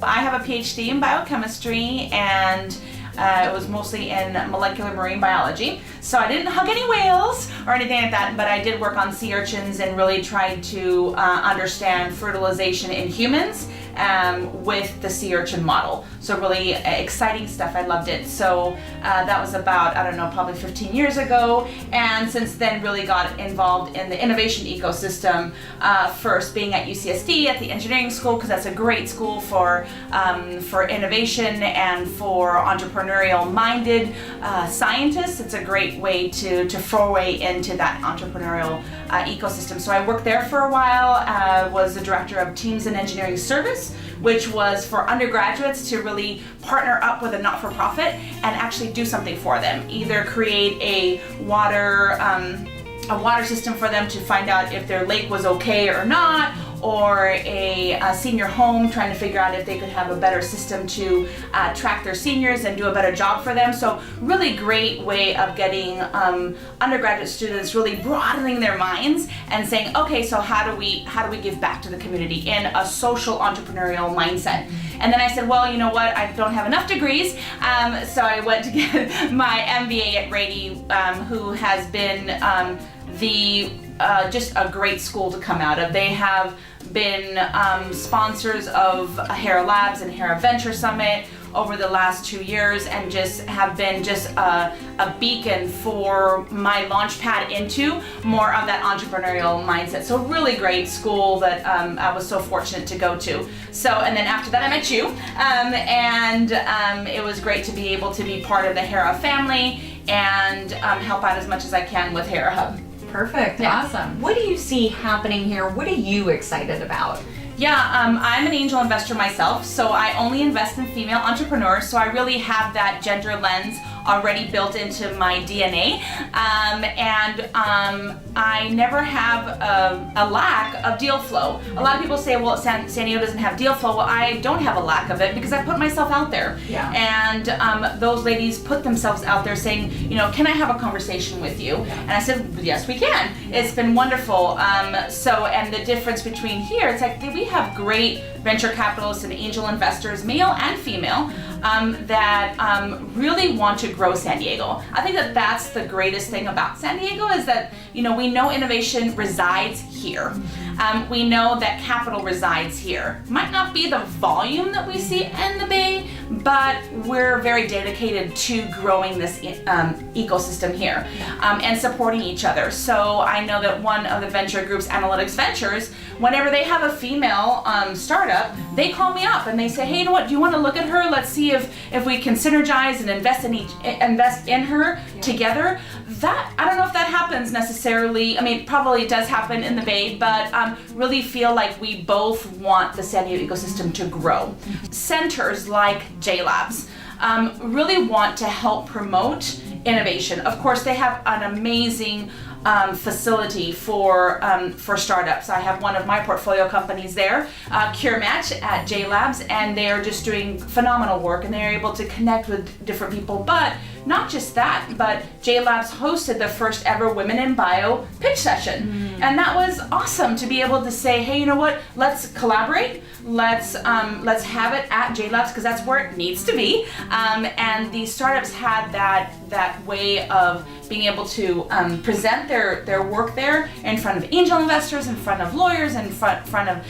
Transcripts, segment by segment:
I have a PhD in biochemistry, and it was mostly in molecular marine biology. So I didn't hug any whales or anything like that, but I did work on sea urchins and really tried to understand fertilization in humans with the sea urchin model. So really exciting stuff. I loved it. So that was about, I don't know, probably 15 years ago. And since then really got involved in the innovation ecosystem, first being at UCSD at the engineering school, because that's a great school for innovation and for entrepreneurial minded scientists. It's a great way to foray into that entrepreneurial ecosystem. So I worked there for a while, was the director of Teams and Engineering Service, which was for undergraduates to really partner up with a not-for-profit and actually do something for them. Either create a water system for them to find out if their lake was okay or not, or a senior home, trying to figure out if they could have a better system to track their seniors and do a better job for them. So really great way of getting undergraduate students really broadening their minds and saying, okay, so how do we give back to the community in a social entrepreneurial mindset? And then I said, well, you know what, I don't have enough degrees, so I went to get my MBA at Rady, who has been just a great school to come out of. They have been sponsors of Hera Labs and Hera Venture Summit over the last 2 years, and just have been just a beacon for my launch pad into more of that entrepreneurial mindset. So really great school that I was so fortunate to go to. So, and then after that I met you, and it was great to be able to be part of the Hera family and help out as much as I can with Hera Hub. Perfect. Yeah. Awesome. What do you see happening here? What are you excited about? Yeah, I'm an angel investor myself, so I only invest in female entrepreneurs, so I really have that gender lens already built into my DNA, and I never have a lack of deal flow. A lot of people say, well, San Diego doesn't have deal flow. Well, I don't have a lack of it because I put myself out there. Yeah. And those ladies put themselves out there saying, you know, can I have a conversation with you? Yeah. And I said, yes, we can. It's been wonderful. So, and the difference between here, it's like we have great venture capitalists and angel investors, male and female, that really want to grow San Diego. I think that that's the greatest thing about San Diego, is that, you know, we know innovation resides here. We know that capital resides here. Might not be the volume that we see in the Bay, but we're very dedicated to growing this ecosystem here, and supporting each other. So I know that one of the venture groups, Analytics Ventures, whenever they have a female startup, they call me up and they say, hey, you know what, do you want to look at her? Let's see if we can synergize and invest in her together. That, I don't know if that happens necessarily. I mean, probably it does happen in the Bay, but really feel like we both want the San Diego ecosystem to grow. Centers like J Labs really want to help promote innovation. Of course, they have an amazing facility for startups. I have one of my portfolio companies there, CureMatch at J Labs, and they are just doing phenomenal work, and they're able to connect with different people. But not just that, but J Labs hosted the first ever Women in Bio pitch session. And that was awesome to be able to say, hey, you know what, let's collaborate, let's have it at J Labs, because that's where it needs to be. And these startups had that way of being able to present their work there in front of angel investors, in front of lawyers, in front of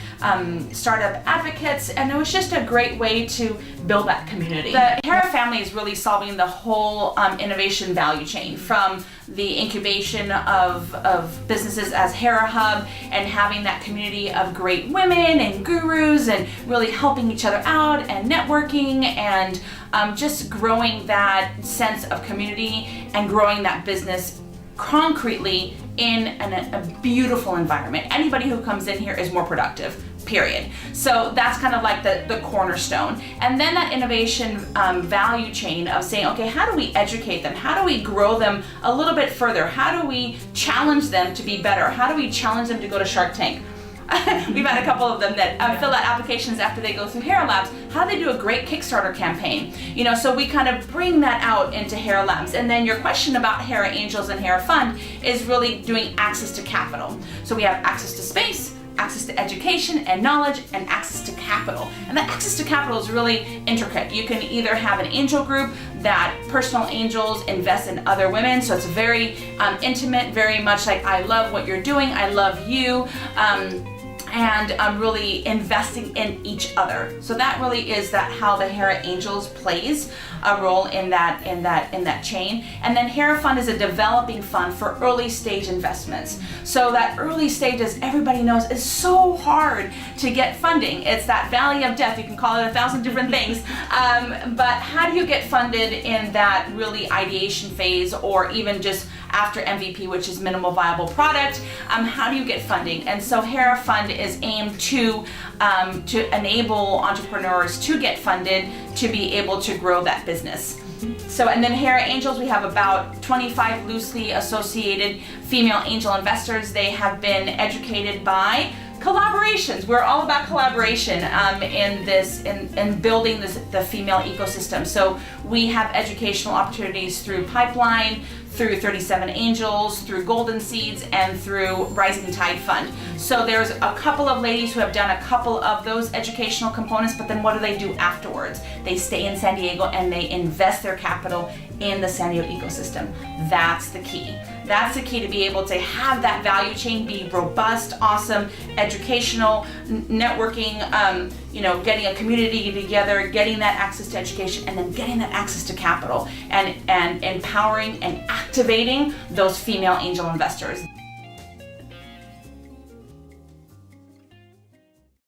startup advocates, and it was just a great way to build that community. The Hera family is really solving the whole innovation value chain, from the incubation of businesses as Hera Hub, and having that community of great women and gurus, and really helping each other out and networking, and just growing that sense of community and growing that business concretely in a beautiful environment. Anybody who comes in here is more productive, period. So that's kind of like the cornerstone. And then that innovation value chain of saying, okay, how do we educate them? How do we grow them a little bit further? How do we challenge them to be better? How do we challenge them to go to Shark Tank? We've had a couple of them that fill out applications after they go through Hera Labs. How do they do a great Kickstarter campaign? You know, so we kind of bring that out into Hera Labs. And then your question about Hera Angels and Hera Fund is really doing access to capital. So we have access to space, access to education and knowledge, and access to capital. And that access to capital is really intricate. You can either have an angel group that personal angels invest in other women, so it's very intimate, very much like, I love what you're doing, I love you, and really investing in each other. So that really is how the Hera Angels plays a role in that chain. And then Hera Fund is a developing fund for early stage investments. So that early stage, as everybody knows, is so hard to get funding. It's that valley of death. You can call it 1,000 different things. But how do you get funded in that really ideation phase, or even just after MVP, which is minimal viable product? How do you get funding? And so Hera Fund is aimed to enable entrepreneurs to get funded to be able to grow that business. So, and then Hera Angels, we have about 25 loosely associated female angel investors. They have been educated by collaborations. We're all about collaboration in building the female ecosystem. So we have educational opportunities through Pipeline, through 37 Angels, through Golden Seeds, and through Rising Tide Fund. So there's a couple of ladies who have done a couple of those educational components, but then what do they do afterwards? They stay in San Diego and they invest their capital in the San Diego ecosystem. That's the key. That's the key to be able to have that value chain be robust, awesome, educational, networking, getting a community together, getting that access to education, and then getting that access to capital, and empowering and activating those female angel investors.